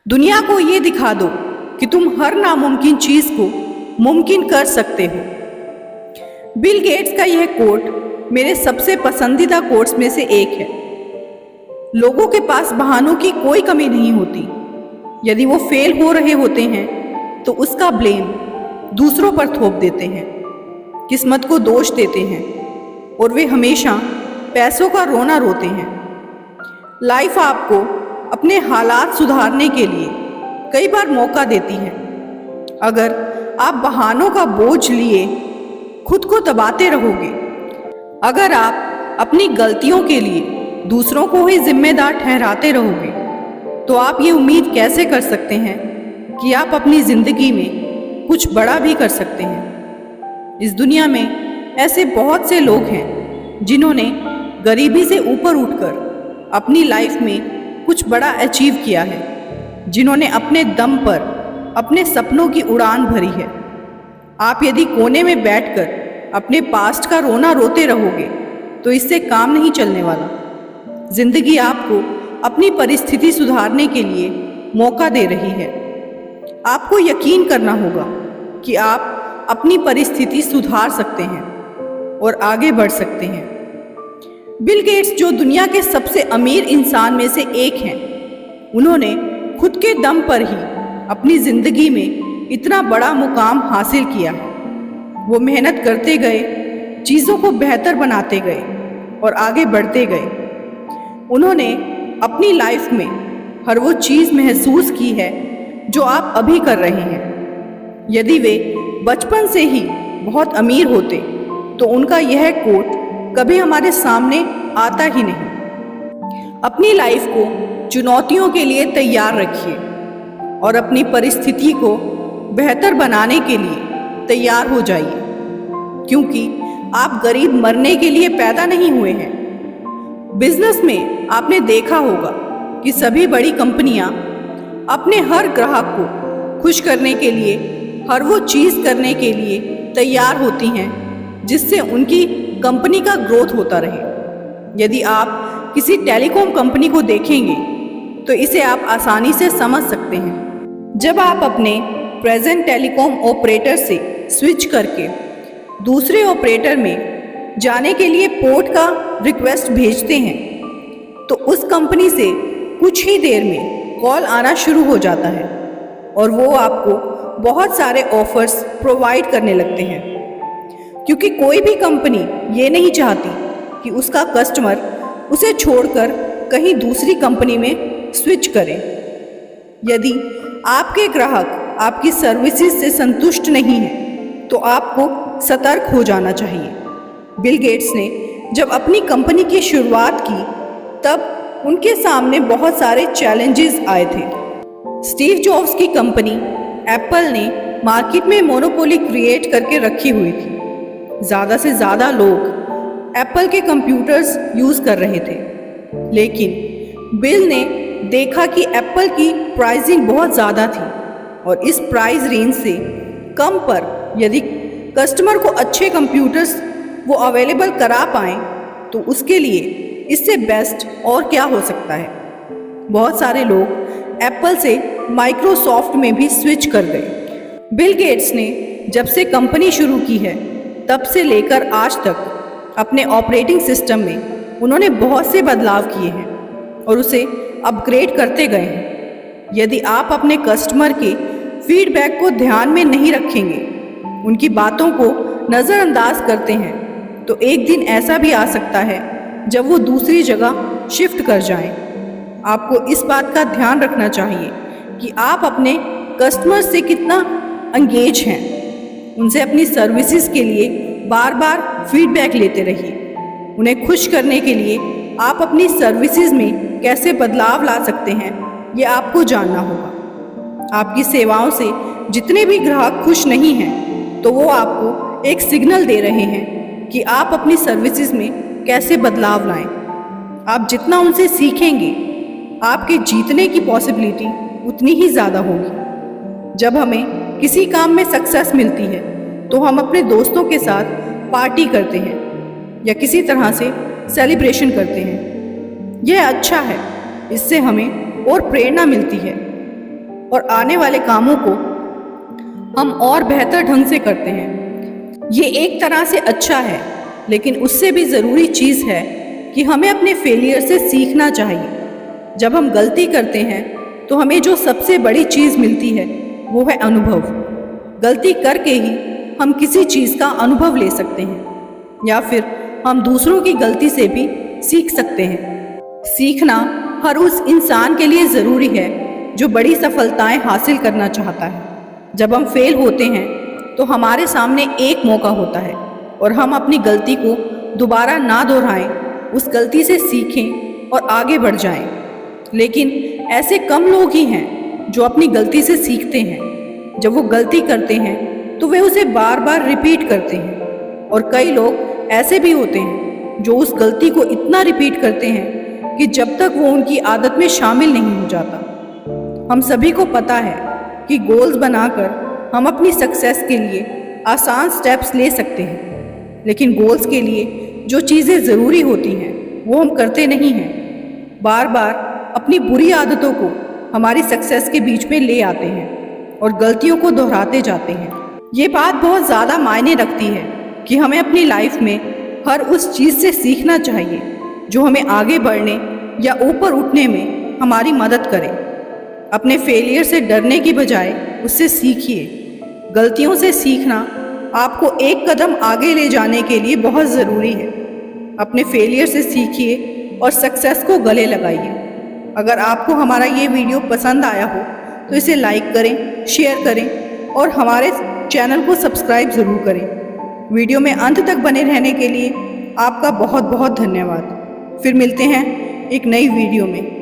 दुनिया को ये दिखा दो कि तुम हर नामुमकिन चीज को मुमकिन कर सकते हो। बिल गेट्स का यह कोट मेरे सबसे पसंदीदा कोट्स में से एक है। लोगों के पास बहानों की कोई कमी नहीं होती। यदि वो फेल हो रहे होते हैं तो उसका ब्लेम दूसरों पर थोप देते हैं, किस्मत को दोष देते हैं और वे हमेशा पैसों का रोना रोते हैं। लाइफ आपको अपने हालात सुधारने के लिए कई बार मौका देती है। अगर आप बहानों का बोझ लिए खुद को दबाते रहोगे, अगर आप अपनी गलतियों के लिए दूसरों को ही जिम्मेदार ठहराते रहोगे, तो आप ये उम्मीद कैसे कर सकते हैं कि आप अपनी ज़िंदगी में कुछ बड़ा भी कर सकते हैं। इस दुनिया में ऐसे बहुत से लोग हैं जिन्होंने गरीबी से ऊपर उठकर अपनी लाइफ में कुछ बड़ा अचीव किया है, जिन्होंने अपने दम पर अपने सपनों की उड़ान भरी है। आप यदि कोने में बैठकर अपने पास्ट का रोना रोते रहोगे तो इससे काम नहीं चलने वाला। जिंदगी आपको अपनी परिस्थिति सुधारने के लिए मौका दे रही है। आपको यकीन करना होगा कि आप अपनी परिस्थिति सुधार सकते हैं और आगे बढ़ सकते हैं। बिल गेट्स, जो दुनिया के सबसे अमीर इंसान में से एक हैं, उन्होंने खुद के दम पर ही अपनी ज़िंदगी में इतना बड़ा मुकाम हासिल किया है। वो मेहनत करते गए, चीज़ों को बेहतर बनाते गए और आगे बढ़ते गए। उन्होंने अपनी लाइफ में हर वो चीज़ महसूस की है जो आप अभी कर रहे हैं। यदि वे बचपन से ही बहुत अमीर होते तो उनका यह कोट कभी हमारे सामने आता ही नहीं। अपनी लाइफ को चुनौतियों के लिए तैयार रखिए और अपनी परिस्थिति को बेहतर बनाने के लिए तैयार हो जाइए, क्योंकि आप गरीब मरने के लिए पैदा नहीं हुए हैं। बिजनेस में आपने देखा होगा कि सभी बड़ी कंपनियां अपने हर ग्राहक को खुश करने के लिए हर वो चीज़ करने के लिए तैयार होती हैं जिससे उनकी कंपनी का ग्रोथ होता रहे। यदि आप किसी टेलीकॉम कंपनी को देखेंगे तो इसे आप आसानी से समझ सकते हैं। जब आप अपने प्रेजेंट टेलीकॉम ऑपरेटर से स्विच करके दूसरे ऑपरेटर में जाने के लिए पोर्ट का रिक्वेस्ट भेजते हैं तो उस कंपनी से कुछ ही देर में कॉल आना शुरू हो जाता है और वो आपको बहुत सारे ऑफर्स प्रोवाइड करने लगते हैं, क्योंकि कोई भी कंपनी ये नहीं चाहती कि उसका कस्टमर उसे छोड़कर कहीं दूसरी कंपनी में स्विच करे। यदि आपके ग्राहक आपकी सर्विसेज से संतुष्ट नहीं हैं, तो आपको सतर्क हो जाना चाहिए। बिल गेट्स ने जब अपनी कंपनी की शुरुआत की तब उनके सामने बहुत सारे चैलेंजेस आए थे। स्टीव जॉब्स की कंपनी एप्पल ने मार्केट में मोनोपोली क्रिएट करके रखी हुई थी। ज़्यादा से ज़्यादा लोग एप्पल के कंप्यूटर्स यूज़ कर रहे थे, लेकिन बिल ने देखा कि एप्पल की प्राइसिंग बहुत ज़्यादा थी और इस प्राइस रेंज से कम पर यदि कस्टमर को अच्छे कंप्यूटर्स वो अवेलेबल करा पाएँ तो उसके लिए इससे बेस्ट और क्या हो सकता है। बहुत सारे लोग एप्पल से माइक्रोसॉफ्ट में भी स्विच कर गए। बिल गेट्स ने जब से कंपनी शुरू की है तब से लेकर आज तक अपने ऑपरेटिंग सिस्टम में उन्होंने बहुत से बदलाव किए हैं और उसे अपग्रेड करते गए हैं। यदि आप अपने कस्टमर के फीडबैक को ध्यान में नहीं रखेंगे, उनकी बातों को नज़रअंदाज करते हैं, तो एक दिन ऐसा भी आ सकता है जब वो दूसरी जगह शिफ्ट कर जाएं। आपको इस बात का ध्यान रखना चाहिए कि आप अपने कस्टमर से कितना एंगेज हैं। उनसे अपनी सर्विसेज के लिए बार बार फीडबैक लेते रहिए। उन्हें खुश करने के लिए आप अपनी सर्विसेज में कैसे बदलाव ला सकते हैं, ये आपको जानना होगा। आपकी सेवाओं से जितने भी ग्राहक खुश नहीं हैं, तो वो आपको एक सिग्नल दे रहे हैं कि आप अपनी सर्विसेज में कैसे बदलाव लाएं। आप जितना उनसे सीखेंगे, आपके जीतने की पॉसिबिलिटी उतनी ही ज़्यादा होगी। जब हमें किसी काम में सक्सेस मिलती है तो हम अपने दोस्तों के साथ पार्टी करते हैं या किसी तरह से सेलिब्रेशन करते हैं। यह अच्छा है, इससे हमें और प्रेरणा मिलती है। और आने वाले कामों को हम और बेहतर ढंग से करते हैं। ये एक तरह से अच्छा है, लेकिन उससे भी ज़रूरी चीज़ है कि हमें अपने फेलियर से सीखना चाहिए। जब हम गलती करते हैं तो हमें जो सबसे बड़ी चीज़ मिलती है वो है अनुभव। गलती करके ही हम किसी चीज़ का अनुभव ले सकते हैं, या फिर हम दूसरों की गलती से भी सीख सकते हैं। सीखना हर उस इंसान के लिए ज़रूरी है जो बड़ी सफलताएं हासिल करना चाहता है। जब हम फेल होते हैं तो हमारे सामने एक मौका होता है और हम अपनी गलती को दोबारा ना दोहराएं, उस गलती से सीखें और आगे बढ़ जाएं। लेकिन ऐसे कम लोग ही हैं जो अपनी गलती से सीखते हैं। जब वो गलती करते हैं तो वे उसे बार बार रिपीट करते हैं, और कई लोग ऐसे भी होते हैं जो उस गलती को इतना रिपीट करते हैं कि जब तक वो उनकी आदत में शामिल नहीं हो जाता। हम सभी को पता है कि गोल्स बनाकर हम अपनी सक्सेस के लिए आसान स्टेप्स ले सकते हैं, लेकिन गोल्स के लिए जो चीज़ें ज़रूरी होती हैं वो हम करते नहीं हैं। बार बार अपनी बुरी आदतों को हमारी सक्सेस के बीच में ले आते हैं और गलतियों को दोहराते जाते हैं। ये बात बहुत ज़्यादा मायने रखती है कि हमें अपनी लाइफ में हर उस चीज़ से सीखना चाहिए जो हमें आगे बढ़ने या ऊपर उठने में हमारी मदद करे। अपने फेलियर से डरने की बजाय उससे सीखिए। गलतियों से सीखना आपको एक कदम आगे ले जाने के लिए बहुत ज़रूरी है। अपने फेलियर से सीखिए और सक्सेस को गले लगाइए। अगर आपको हमारा ये वीडियो पसंद आया हो तो इसे लाइक करें, शेयर करें और हमारे चैनल को सब्सक्राइब ज़रूर करें। वीडियो में अंत तक बने रहने के लिए आपका बहुत बहुत धन्यवाद। फिर मिलते हैं एक नई वीडियो में।